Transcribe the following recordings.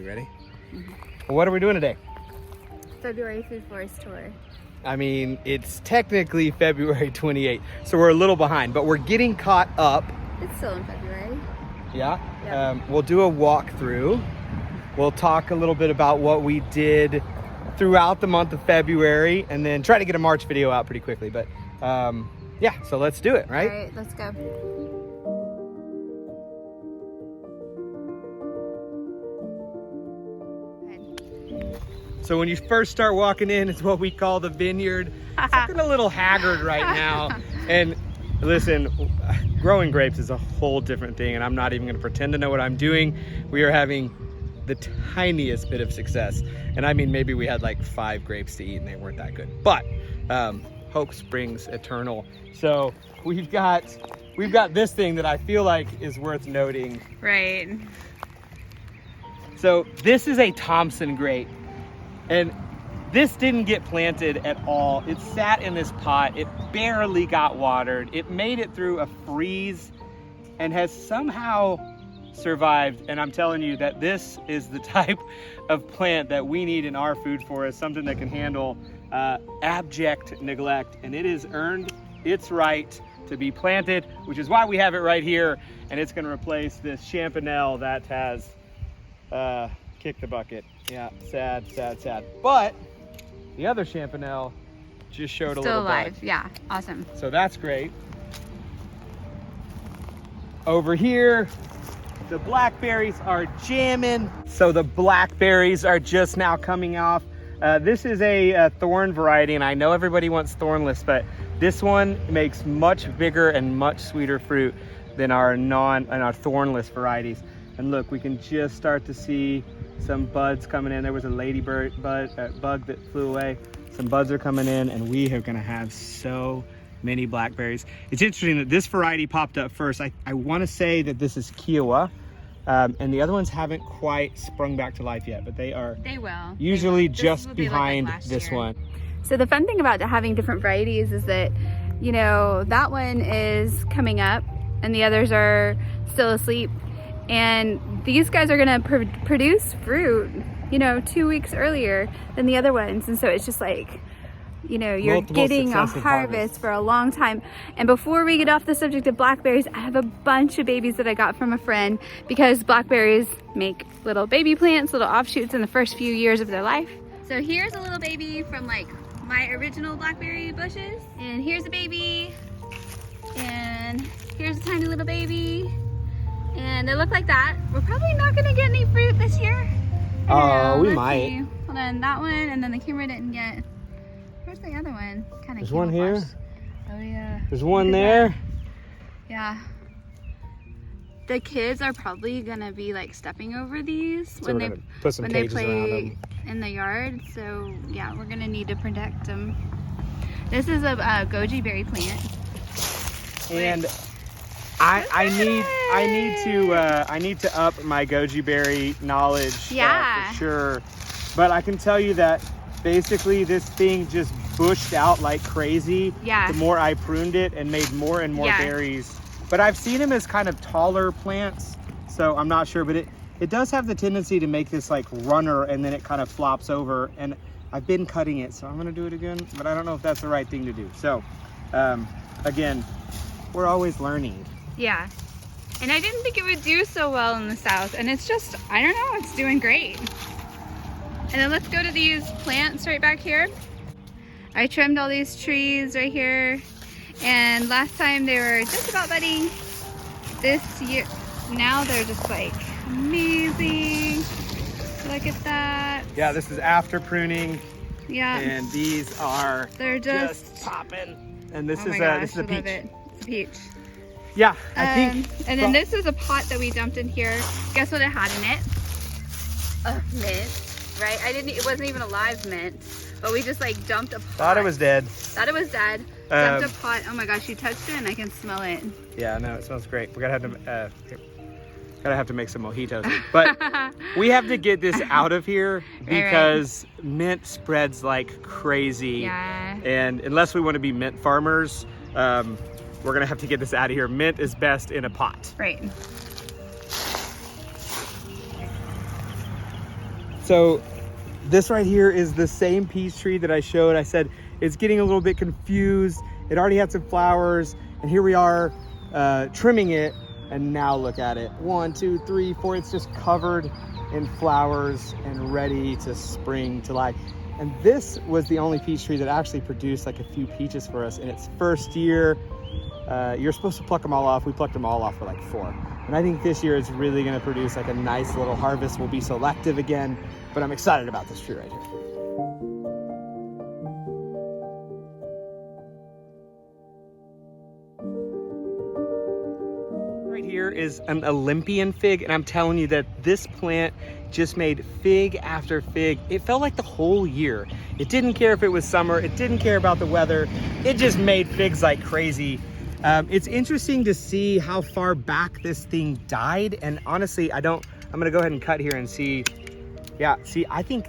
You ready? Well, what are we doing today? February Food Forest Tour. I mean, it's technically February 28th, so we're a little behind, but we're getting caught up. It's still in February. Yeah? Yep. We'll do a walkthrough. We'll talk a little bit about what we did throughout the month of February, and then try to get a March video out pretty quickly. But yeah, so let's do it, right? All right, let's go. So when you first start walking in, it's what we call the vineyard. It's looking a little haggard right now. And listen, growing grapes is a whole different thing, and I'm not even gonna pretend to know what I'm doing. We are having the tiniest bit of success. And I mean, maybe we had like 5 grapes to eat and they weren't that good. But hope springs eternal. So we've got this thing that I feel like is worth noting. Right. So this is a Thompson grape. And this didn't get planted at all. It sat in this pot. It barely got watered. It made it through a freeze and has somehow survived. And I'm telling you that this is the type of plant that we need in our food forest, something that can handle abject neglect. And it has earned its right to be planted, which is why we have it right here. And it's gonna replace this Champanelle that has kicked the bucket. Yeah, sad, sad, sad. But the other Champanelle just showed a little alive. bud. Yeah, awesome. So that's great. Over here, the blackberries are jamming. So the blackberries are just now coming off. This is a thorn variety, and I know everybody wants thornless, but this one makes much bigger and much sweeter fruit than our thornless varieties. And look, we can just start to see some buds coming in. There was a ladybug that flew away. Some buds are coming in, and we are gonna have so many blackberries. It's interesting that this variety popped up first. I wanna say that this is Kiowa, and the other ones haven't quite sprung back to life yet, but they will. Usually This is just what they looked behind like last this year. one. So the fun thing about having different varieties is that, you know, that one is coming up and the others are still asleep. And these guys are gonna produce fruit, you know, 2 weeks earlier than the other ones. And so it's just like, you know, you're Multiple getting a successive harvest harvests. for a long time. And before we get off the subject of blackberries, I have a bunch of babies that I got from a friend because blackberries make little baby plants, little offshoots in the first few years of their life. So here's a little baby from like my original blackberry bushes. And here's a baby. And here's a tiny little baby. And they look like that. We're probably not gonna get any fruit this year. Oh, we Let's might. see. Hold on, that one, and then the camera didn't get. Where's the other one? Kind of. There's one here. Oh yeah. There's one there. Yeah. The kids are probably gonna be like stepping over these So when we're they gonna put some when they cages around play them. in the yard. So yeah, we're gonna need to protect them. This is a goji berry plant. And I need to up my goji berry knowledge. Yeah. For sure. But I can tell you that basically this thing just bushed out like crazy. Yeah. The more I pruned it and made more and more Yeah. berries. But I've seen them as kind of taller plants, so I'm not sure. But it does have the tendency to make this like runner, and then it kind of flops over. And I've been cutting it, so I'm gonna do it again. But I don't know if that's the right thing to do. So again, we're always learning. Yeah. And I didn't think it would do so well in the south, and it's just, I don't know, it's doing great. And then let's go to these plants right back here. I trimmed all these trees right here, and last time they were just about budding. This year, now they're just like amazing. Look at that. Yeah, this is after pruning, Yeah. and these are They're just popping. And this oh is my gosh, this is a I love peach. it. It's a peach. Yeah, I think. And then this is a pot that we dumped in here. Guess what it had in it? A mint, right? It wasn't even a live mint, but we just like dumped a pot. Thought it was dead. Thought it was dead. Dumped a pot. Oh my gosh, you touched it and I can smell it. Yeah, no, it smells great. We're gonna have to make some mojitos. But we have to get this out of here because mint spreads like crazy. Yeah. And unless we want to be mint farmers, we're gonna have to get this out of here. Mint is best in a pot. Right. So this right here is the same peach tree that I showed. I said it's getting a little bit confused. It already had some flowers, and here we are trimming it, and now look at it. 1, 2, 3, 4. It's just covered in flowers and ready to spring to life. And this was the only peach tree that actually produced like a few peaches for us in its first year. You're supposed to pluck them all off. We plucked them all off for like 4. And I think this year it's really gonna produce like a nice little harvest. We'll be selective again, but I'm excited about this tree right here. Right here is an Olympian fig, and I'm telling you that this plant just made fig after fig. It felt like the whole year. It didn't care if it was summer. It didn't care about the weather. It just made figs like crazy. It's interesting to see how far back this thing died. And honestly, I'm gonna go ahead and cut here and see. Yeah, see, I think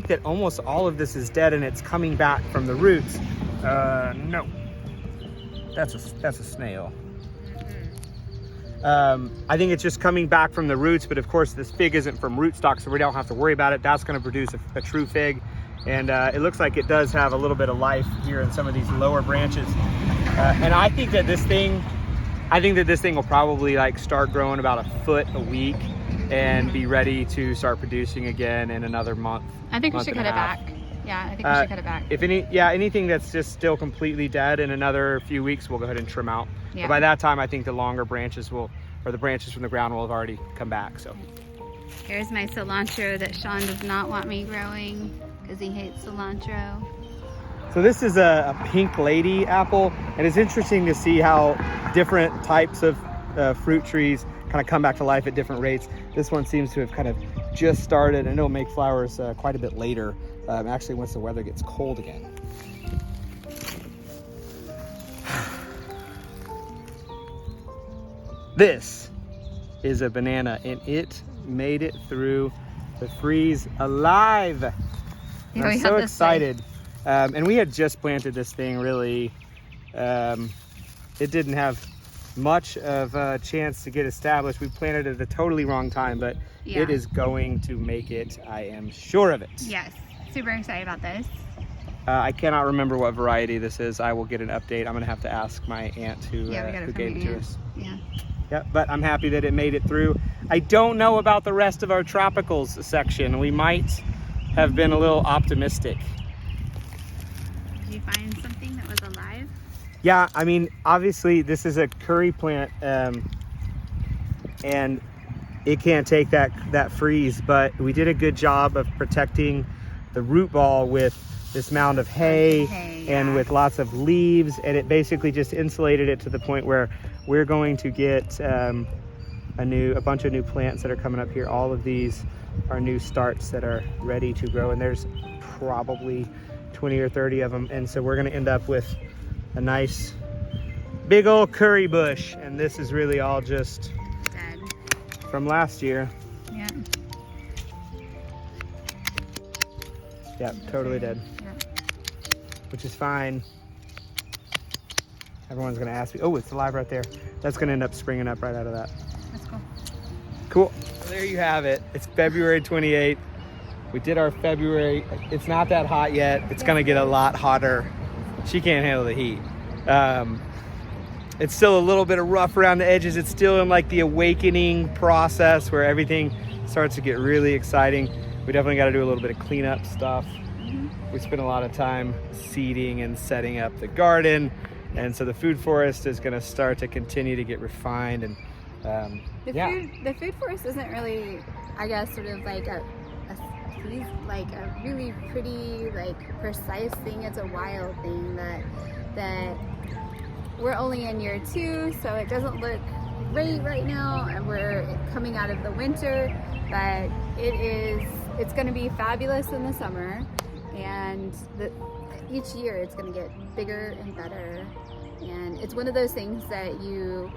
that almost all of this is dead and it's coming back from the roots. No, that's a snail. I think it's just coming back from the roots, but of course this fig isn't from rootstock, so we don't have to worry about it. That's gonna produce a true fig. And it looks like it does have a little bit of life here in some of these lower branches. And I think that this thing will probably like start growing about a foot a week and be ready to start producing again in another month. I think we should cut it back. Yeah, I think we should cut it back. If anything that's just still completely dead in another few weeks, we'll go ahead and trim out. Yeah. But by that time, I think the longer branches the branches from the ground will have already come back. So Here's my cilantro that Sean does not want me growing because he hates cilantro. So this is a pink lady apple, and it's interesting to see how different types of fruit trees kind of come back to life at different rates. This one seems to have kind of just started, and it'll make flowers quite a bit later, actually once the weather gets cold again. This is a banana, and it made it through the freeze alive. Yeah, I'm so excited. And we had just planted this thing really. It didn't have much of a chance to get established. We planted it at the totally wrong time, but Yeah. It is going to make it. I am sure of it. Yes, super excited about this. I cannot remember what variety this is. I will get an update. I'm gonna have to ask my aunt who gave it to us. Yeah. Yeah, but I'm happy that it made it through. I don't know about the rest of our tropicals section. We might have been a little optimistic. Did you find something that was alive? Yeah, I mean, obviously this is a curry plant, and it can't take that freeze, but we did a good job of protecting the root ball with this mound of hay, and with lots of leaves, and it basically just insulated it to the point where we're going to get a bunch of new plants that are coming up here. All of these are new starts that are ready to grow, and there's probably 20 or 30 of them, and so we're going to end up with a nice big old curry bush, and this is really all just Dead. from last year. Yeah. Yeah, totally dead. Yeah. Which is fine. Everyone's gonna ask me, oh, it's alive right there. That's gonna end up springing up right out of that. That's cool. Cool. So there you have it. It's February 28th. We did our February. It's not that hot yet. It's gonna get a lot hotter. She can't handle the heat. It's still a little bit of rough around the edges. It's still in like the awakening process where everything starts to get really exciting. We definitely got to do a little bit of cleanup stuff. We spent a lot of time seeding and setting up the garden, and so the food forest is going to start to continue to get refined. And The food forest isn't really, I guess, sort of like a really pretty, like precise thing. It's a wild thing that we're only in year 2, so it doesn't look great right now, and we're coming out of the winter, but it's going to be fabulous in the summer, and each year it's going to get bigger and better, and it's one of those things that you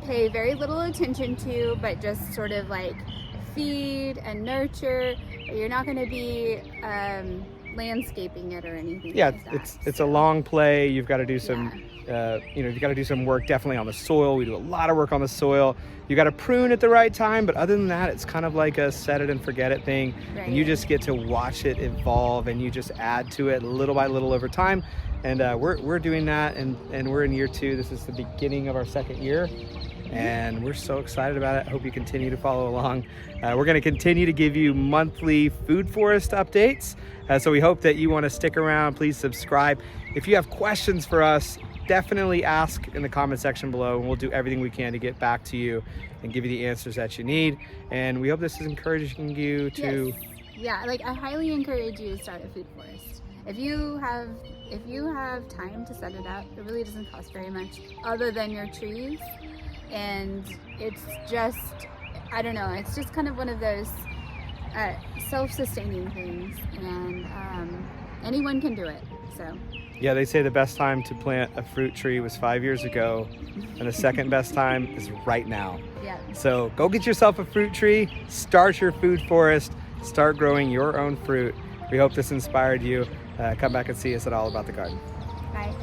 pay very little attention to, but just sort of like feed and nurture. You're not going to be landscaping it or anything. Yeah, like that. it's a long play. You've got to do some, you've got to do some work definitely on the soil. We do a lot of work on the soil. You got to prune at the right time, but other than that, it's kind of like a set it and forget it thing. Right. And you just get to watch it evolve, and you just add to it little by little over time. And we're doing that, and we're in year 2. This is the beginning of our 2nd year. And we're so excited about it. I hope you continue to follow along. We're going to continue to give you monthly food forest updates. So we hope that you want to stick around. Please subscribe. If you have questions for us, definitely ask in the comment section below, and we'll do everything we can to get back to you and give you the answers that you need. And we hope this is encouraging you to... Yes. Yeah, like I highly encourage you to start a food forest. If you have time to set it up, it really doesn't cost very much other than your trees. And it's just, I don't know, it's just kind of one of those self-sustaining things, and anyone can do it. So Yeah, they say the best time to plant a fruit tree was 5 years ago, and the second best time is right now. yeah. So go get yourself a fruit tree, start your food forest, start growing your own fruit. We hope this inspired you. Come back and see us at All About the Garden. Bye.